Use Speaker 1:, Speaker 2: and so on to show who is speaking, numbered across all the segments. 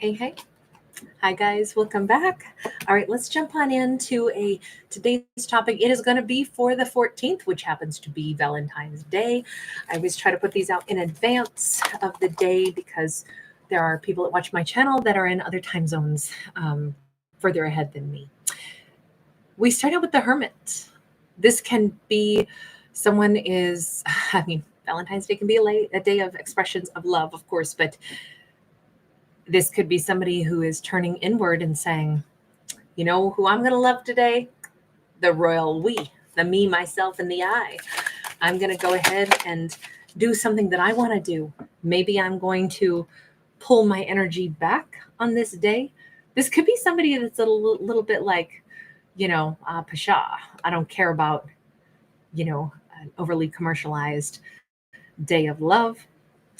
Speaker 1: Hey, hey. Hi, guys. Welcome back. All right, let's jump on into today's topic. It is going to be for the 14th, which happens to be Valentine's Day. I always try to put these out in advance of the day because there are people that watch my channel that are in other time zones further ahead than me. We start out with the hermit. This can be someone is, I mean, Valentine's Day can be a day of expressions of love, of course, but this could be somebody who is turning inward and saying, you know who I'm going to love today? The royal we, the me, myself, and the I. I'm going to go ahead and do something that I want to do. Maybe I'm going to pull my energy back on this day. This could be somebody that's a little bit like, Pasha. I don't care about, an overly commercialized day of love.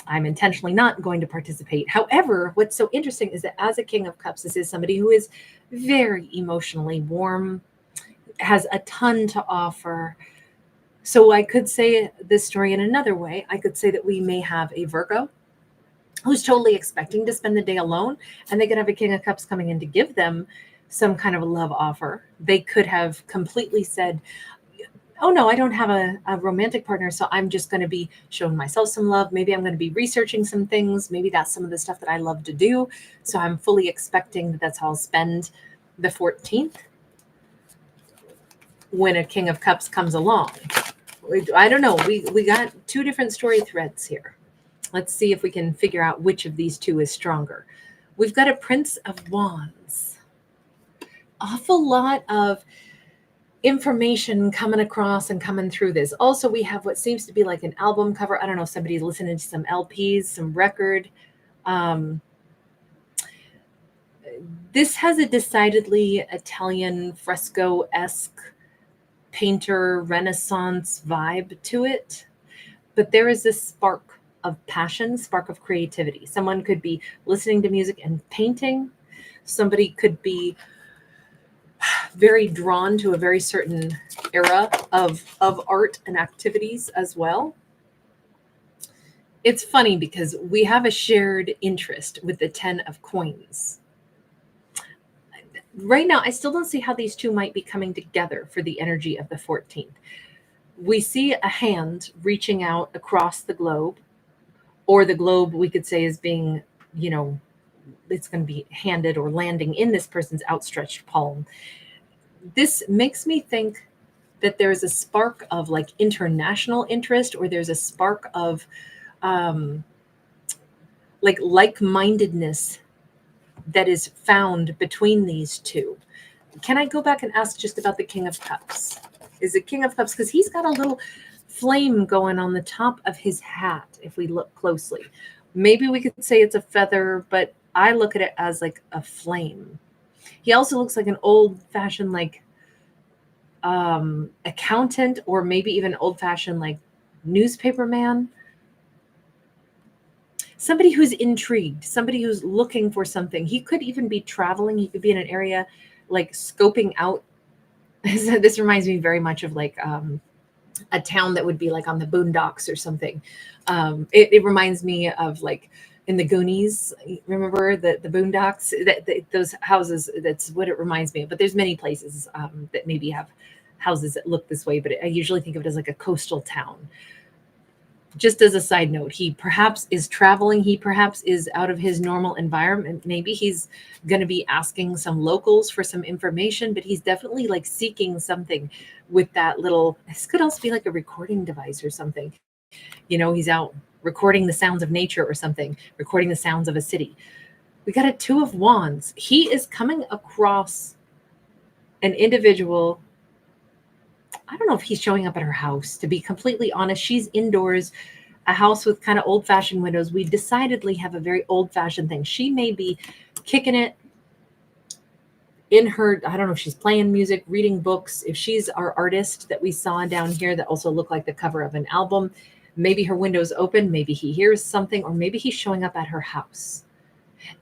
Speaker 1: I'm intentionally not going to participate. However, what's so interesting is that as a King of Cups, this is somebody who is very emotionally warm, has a ton to offer. So I could say this story in another way. I could say that we may have a Virgo who's totally expecting to spend the day alone, and they could have a King of Cups coming in to give them some kind of a love offer. They could have completely said, oh no, I don't have a romantic partner, so I'm just going to be showing myself some love. Maybe I'm going to be researching some things. Maybe that's some of the stuff that I love to do. So I'm fully expecting that that's how I'll spend the 14th when a King of Cups comes along. I don't know. We got two different story threads here. Let's see if we can figure out which of these two is stronger. We've got a Prince of Wands. Awful lot of information coming across and coming through this. Also, we have what seems to be like an album cover. I don't know, somebody's listening to some LPs, some record. This has a decidedly Italian fresco-esque painter Renaissance vibe to it. But there is this spark of passion, spark of creativity. Someone could be listening to music and painting. Somebody could be very drawn to a very certain era of art and activities as well. It's funny because we have a shared interest with the 10 of coins. Right now, I still don't see how these two might be coming together for the energy of the 14th. We see a hand reaching out across the globe, or the globe we could say is being, it's going to be handed or landing in this person's outstretched palm. This makes me think that there's a spark of like international interest, or there's a spark of like-mindedness that is found between these two. Can I go back and ask just about the King of Cups? Is it King of Cups? Because he's got a little flame going on the top of his hat, if we look closely. Maybe we could say it's a feather, but I look at it as like a flame. He also looks like an old-fashioned like accountant, or maybe even old-fashioned like newspaper man. Somebody who's intrigued, somebody who's looking for something. He could even be traveling. He could be in an area like scoping out. This reminds me very much of like a town that would be like on the boondocks or something. It reminds me of like in the Goonies. Remember the boondocks? Those houses. That's what it reminds me of. But there's many places that maybe have houses that look this way. But I usually think of it as like a coastal town. Just as a side note, he perhaps is traveling. He perhaps is out of his normal environment. Maybe he's going to be asking some locals for some information, but he's definitely like seeking something with that little, this could also be like a recording device or something. He's out recording the sounds of nature or something, recording the sounds of a city. We got a Two of Wands. He is coming across an individual. I don't know if he's showing up at her house. To be completely honest, she's indoors, a house with kind of old-fashioned windows. We decidedly have a very old-fashioned thing. She may be kicking it in her, I don't know if she's playing music, reading books. If she's our artist that we saw down here that also looked like the cover of an album, maybe her window's open, maybe he hears something, or maybe he's showing up at her house.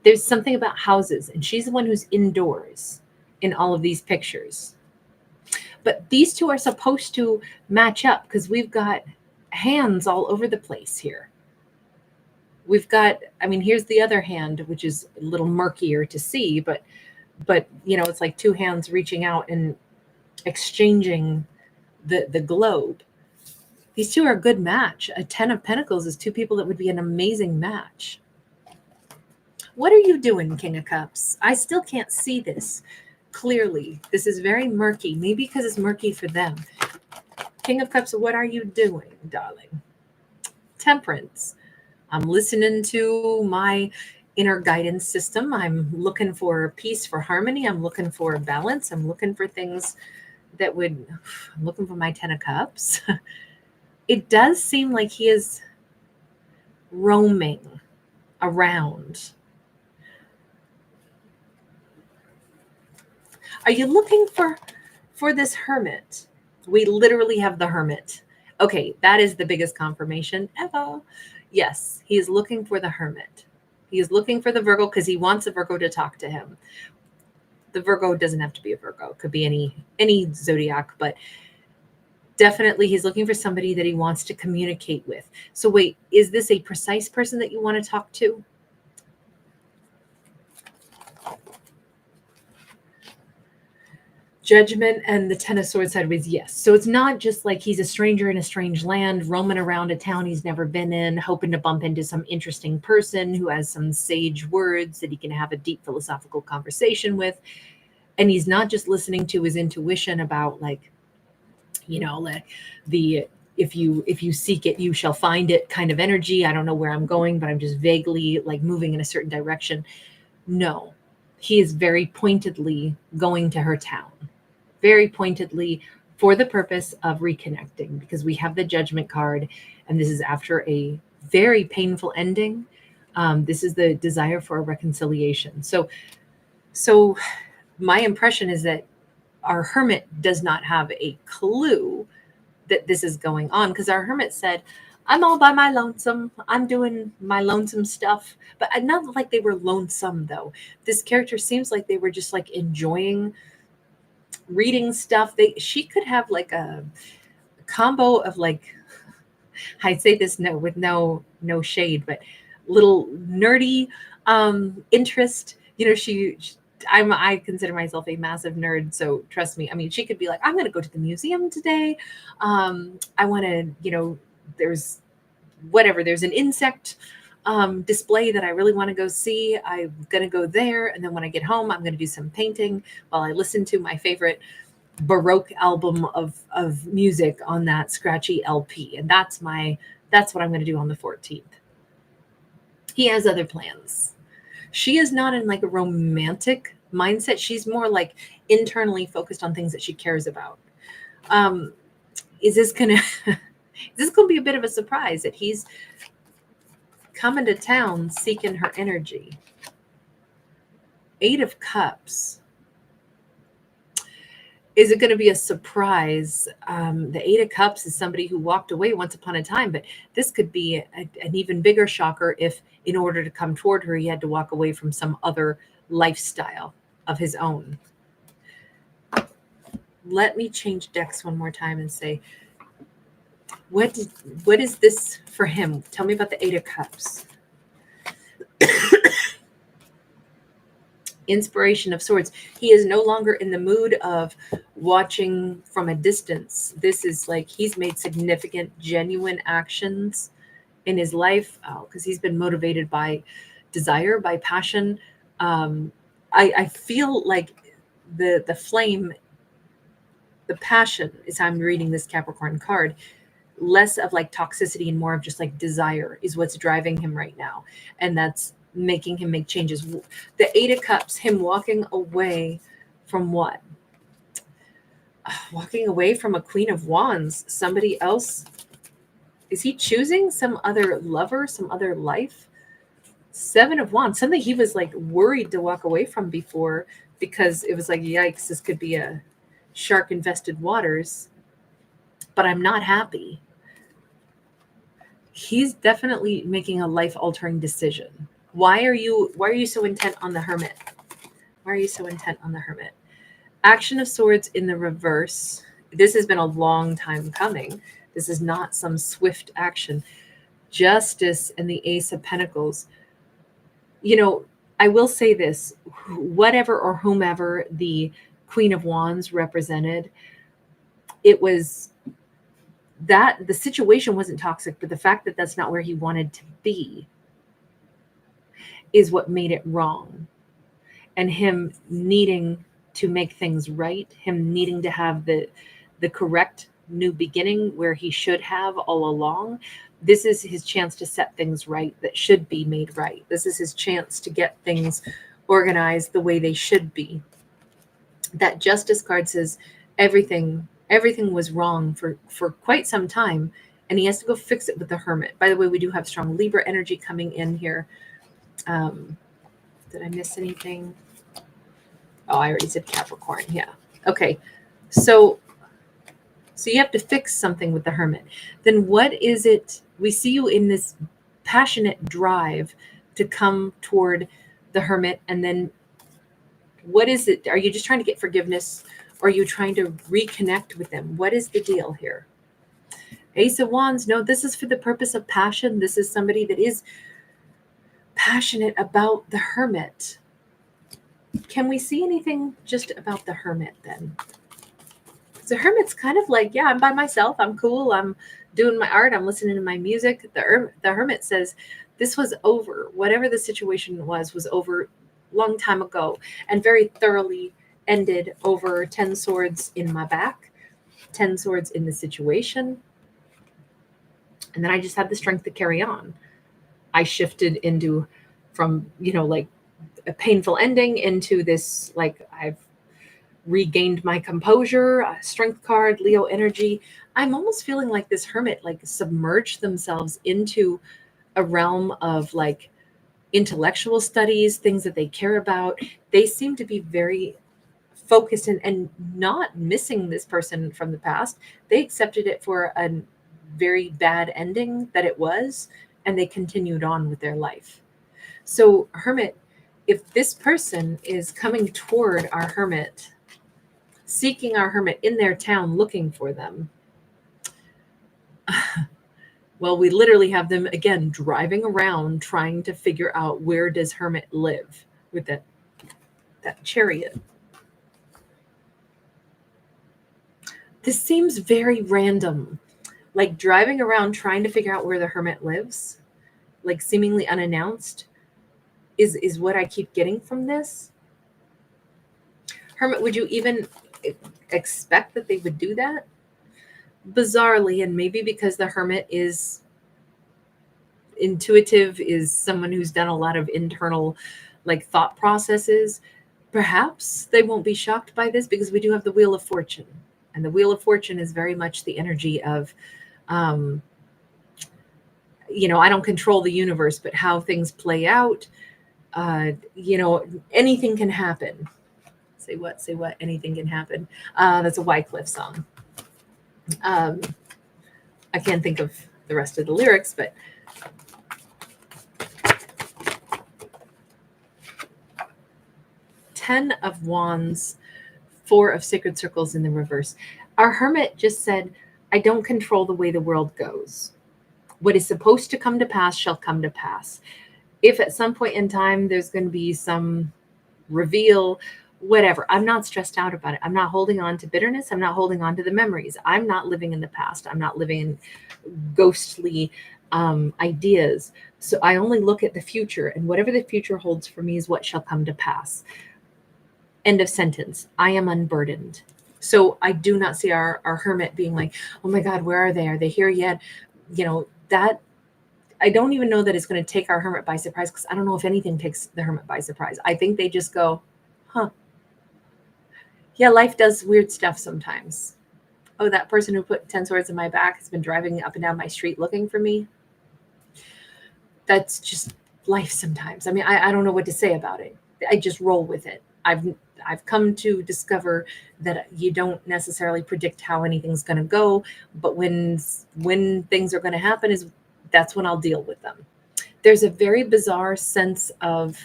Speaker 1: There's something about houses, and she's the one who's indoors in all of these pictures. But these two are supposed to match up because we've got hands all over the place here. we've got, I mean, here's the other hand, which is a little murkier to see, but you know, it's like two hands reaching out and exchanging the globe. These two are a good match. A 10 of Pentacles is two people that would be an amazing match. What are you doing, King of Cups? I still can't see this clearly. This is very murky, maybe because it's murky for them. King of Cups, what are you doing, darling? Temperance. I'm listening to my inner guidance system. I'm looking for peace, for harmony. I'm looking for balance. I'm looking for things that would, I'm looking for my 10 of Cups. It does seem like he is roaming around. Are you looking for this hermit? We literally have the hermit. Okay, that is the biggest confirmation ever. Yes, he is looking for the hermit. He is looking for the Virgo because he wants a Virgo to talk to him. The Virgo doesn't have to be a Virgo. It could be any zodiac, but definitely he's looking for somebody that he wants to communicate with. So wait, is this a precise person that you want to talk to? Judgment and the 10 of Swords sideways, yes. So it's not just like he's a stranger in a strange land, roaming around a town he's never been in, hoping to bump into some interesting person who has some sage words that he can have a deep philosophical conversation with. And he's not just listening to his intuition about, like, you know, like the if you seek it, you shall find it kind of energy. I don't know where I'm going, but I'm just vaguely like moving in a certain direction. No, he is very pointedly going to her town. Very pointedly for the purpose of reconnecting, because we have the Judgment card, and this is after a very painful ending. This is the desire for a reconciliation. So my impression is that our hermit does not have a clue that this is going on, because our hermit said, I'm all by my lonesome. I'm doing my lonesome stuff. But not like they were lonesome, though. This character seems like they were just like enjoying reading stuff. She could have like a combo of, like, I say this with no shade, but little nerdy interest. You know, I consider myself a massive nerd, so trust me. I mean, she could be like, I'm going to go to the museum today. I want to, you know, there's an insect display that I really want to go see. I'm going to go there. And then when I get home, I'm going to do some painting while I listen to my favorite Baroque album of music on that scratchy LP. And that's what I'm going to do on the 14th. He has other plans. She is not in like a romantic mindset. She's more like internally focused on things that she cares about. Is this going to be a bit of a surprise that he's coming to town seeking her energy? 8 of Cups. Is it going to be a surprise? The 8 of Cups is somebody who walked away once upon a time, but this could be an even bigger shocker if, in order to come toward her, he had to walk away from some other lifestyle of his own. Let me change decks one more time and say, what is this for him? Tell me about the 8 of Cups. Inspiration of Swords. He is no longer in the mood of watching from a distance. This is like he's made significant, genuine actions in his life because he's been motivated by desire, by passion. I feel like the flame, the passion, as I'm reading this Capricorn card, less of like toxicity and more of just like desire is what's driving him right now. And that's making him make changes. The 8 of Cups, him walking away from what? Walking away from a Queen of Wands. Somebody else. Is he choosing some other lover, some other life? 7 of Wands. Something he was like worried to walk away from before, because it was like, yikes, this could be a shark infested waters. But I'm not happy. He's definitely making a life altering decision. Why are you so intent on the Hermit? Why are you so intent on the Hermit? Action of Swords in the reverse. This has been a long time coming. This is not some swift action. Justice and the Ace of Pentacles. You know, I will say this, whatever or whomever the Queen of Wands represented, it was that the situation wasn't toxic, but the fact that that's not where he wanted to be is what made it wrong. And him needing to make things right, him needing to have the correct new beginning where he should have all along. This is his chance to set things right that should be made right. This is his chance to get things organized the way they should be. That Justice card says everything was wrong for quite some time, and he has to go fix it with the Hermit. By the way, we do have strong Libra energy coming in here. Did I miss anything? Oh, I already said Capricorn. Yeah. Okay. So you have to fix something with the Hermit. Then what is it? We see you in this passionate drive to come toward the Hermit. And then what is it? Are you just trying to get forgiveness? Or are you trying to reconnect with them? What is the deal here? Ace of Wands. No, this is for the purpose of passion. This is somebody that is passionate about the Hermit. Can we see anything just about the Hermit then? The Hermit's kind of like, yeah, I'm by myself. I'm cool. I'm doing my art. I'm listening to my music. The Hermit says this was over. Whatever the situation was over long time ago, and very thoroughly ended over 10 swords in my back, 10 swords in the situation. And then I just had the strength to carry on. I shifted into from, like a painful ending into this, like I've regained my composure, strength card, Leo energy. I'm almost feeling like this Hermit like submerged themselves into a realm of like intellectual studies, things that they care about. They seem to be very focused and not missing this person from the past. They accepted it for a very bad ending that it was, and they continued on with their life. So Hermit, if this person is coming toward our Hermit, seeking our Hermit in their town, looking for them, well, we literally have them again driving around trying to figure out where does Hermit live with that Chariot. This seems very random, like driving around trying to figure out where the Hermit lives, like seemingly unannounced, is what I keep getting from this. Hermit, would you even expect that they would do that? Bizarrely, and maybe because the Hermit is intuitive, is someone who's done a lot of internal like thought processes, perhaps they won't be shocked by this, because we do have the Wheel of Fortune, and the Wheel of Fortune is very much the energy of I don't control the universe, but how things play out. Anything can happen. Say what? Anything can happen. That's a Wycliffe song. I can't think of the rest of the lyrics, but Ten of Wands, Four of Sacred Circles in the reverse. Our Hermit just said, I don't control the way the world goes. What is supposed to come to pass shall come to pass. If at some point in time there's going to be some reveal, whatever, I'm not stressed out about it. I'm not holding on to bitterness. I'm not holding on to the memories. I'm not living in the past. I'm not living in ghostly ideas. So I only look at the future, and whatever the future holds for me is what shall come to pass. End of sentence. I am unburdened. So I do not see our Hermit being like, oh my God, where are they? Are they here yet? That I don't even know that it's going to take our Hermit by surprise, because I don't know if anything takes the Hermit by surprise. I think they just go, huh. Yeah, life does weird stuff sometimes. Oh, that person who put 10 swords in my back has been driving up and down my street looking for me. That's just life sometimes. I mean, I don't know what to say about it. I just roll with it. I've come to discover that you don't necessarily predict how anything's going to go, but when things are going to happen, that's when I'll deal with them. There's a very bizarre sense of,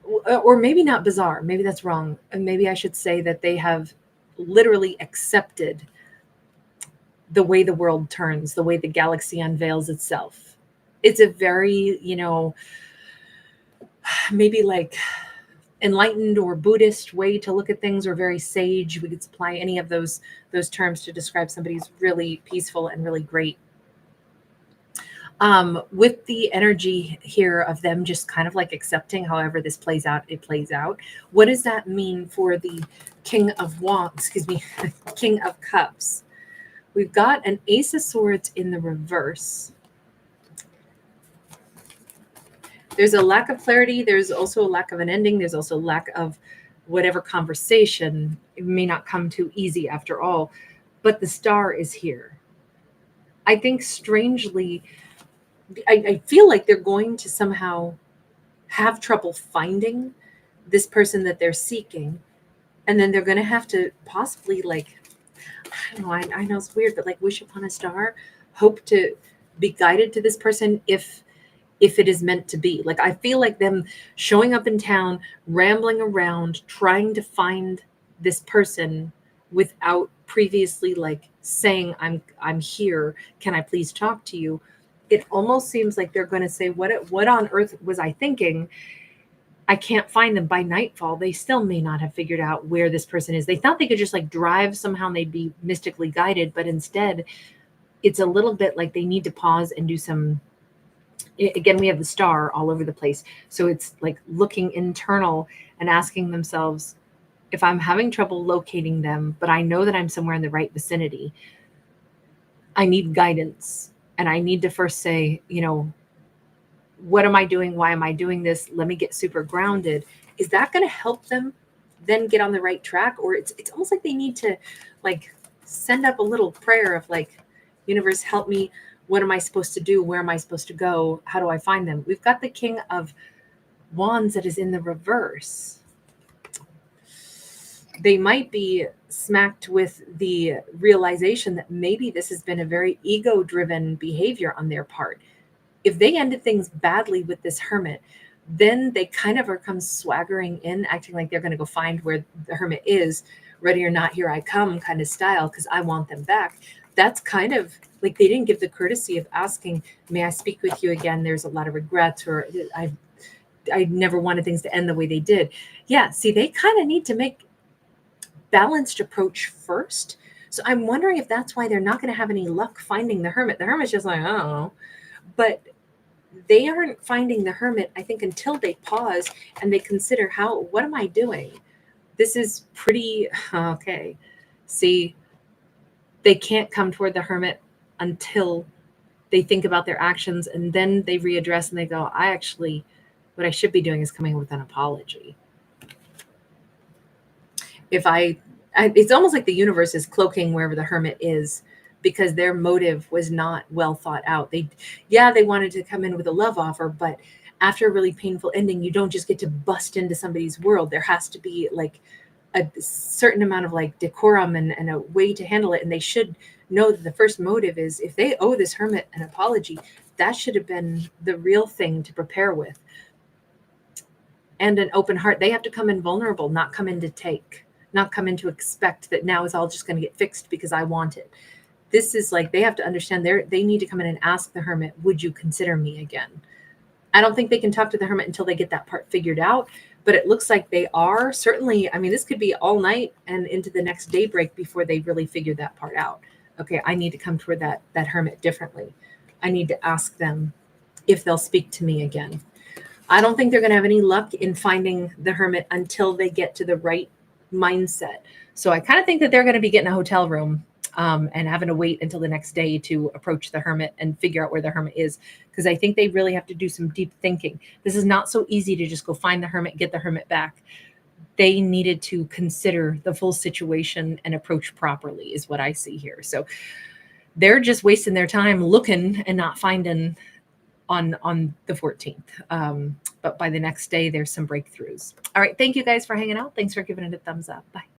Speaker 1: or maybe not bizarre, maybe that's wrong. And maybe I should say that they have literally accepted the way the world turns, the way the galaxy unveils itself. It's a very, maybe like enlightened or Buddhist way to look at things, or very sage. We could apply any of those terms to describe somebody who's really peaceful and really great. With the energy here of them just kind of like accepting however this plays out, it plays out. What does that mean for the King of Wands, excuse me, King of Cups? We've got an Ace of Swords in the reverse. There's a lack of clarity. There's also a lack of an ending. There's also a lack of whatever conversation. It may not come too easy after all, but the Star is here. I think strangely, I feel like they're going to somehow have trouble finding this person that they're seeking. And then they're going to have to possibly, like, I don't know, I know it's weird, but like wish upon a star, hope to be guided to this person if it is meant to be. Like, I feel like them showing up in town, rambling around, trying to find this person without previously like saying, I'm here. Can I please talk to you? It almost seems like they're going to say, what on earth was I thinking? I can't find them. By nightfall, they still may not have figured out where this person is. They thought they could just like drive somehow and they'd be mystically guided, but instead it's a little bit like they need to pause and do some, again, we have the Star all over the place. So it's like looking internal and asking themselves, if I'm having trouble locating them, but I know that I'm somewhere in the right vicinity, I need guidance. And I need to first say, what am I doing? Why am I doing this? Let me get super grounded. Is that going to help them then get on the right track? Or it's almost like they need to like send up a little prayer of like, universe, help me. What am I supposed to do? Where am I supposed to go? How do I find them? We've got the King of Wands that is in the reverse. They might be smacked with the realization that maybe this has been a very ego-driven behavior on their part. If they ended things badly with this hermit, then they kind of are come swaggering in, acting like they're going to go find where the hermit is, ready or not, here I come kind of style, because I want them back. That's kind of like they didn't give the courtesy of asking, may I speak with you again? There's a lot of regrets, or I never wanted things to end the way they did. Yeah, see, they kind of need to make balanced approach first. So I'm wondering if that's why they're not going to have any luck finding the hermit. The hermit's just like, I don't know. But they aren't finding the hermit, I think, until they pause and they consider, what am I doing? This is pretty, okay. See, they can't come toward the hermit until they think about their actions, and then they readdress and they go, what I should be doing is coming with an apology. It's almost like the universe is cloaking wherever the hermit is, because their motive was not well thought out. They wanted to come in with a love offer, but after a really painful ending, you don't just get to bust into somebody's world. There has to be like a certain amount of like decorum and a way to handle it. And they should know that the first motive is, if they owe this hermit an apology, that should have been the real thing to prepare with. And an open heart. They have to come in vulnerable, not come in to take, not come in to expect that now is all just going to get fixed because I want it. This is like, they have to understand they need to come in and ask the hermit, would you consider me again? I don't think they can talk to the hermit until they get that part figured out, but it looks like they are. Certainly, I mean, this could be all night and into the next daybreak before they really figure that part out. Okay, I need to come toward that hermit differently. I need to ask them if they'll speak to me again. I don't think they're going to have any luck in finding the hermit until they get to the right mindset. So I kind of think that they're going to be getting a hotel room and having to wait until the next day to approach the hermit and figure out where the hermit is, because I think they really have to do some deep thinking. This is not so easy to just go find the hermit, get the hermit back. They needed to consider the full situation and approach properly, is what I see here. So they're just wasting their time looking and not finding on the 14th. But by the next day, there's some breakthroughs. All right. Thank you guys for hanging out. Thanks for giving it a thumbs up. Bye.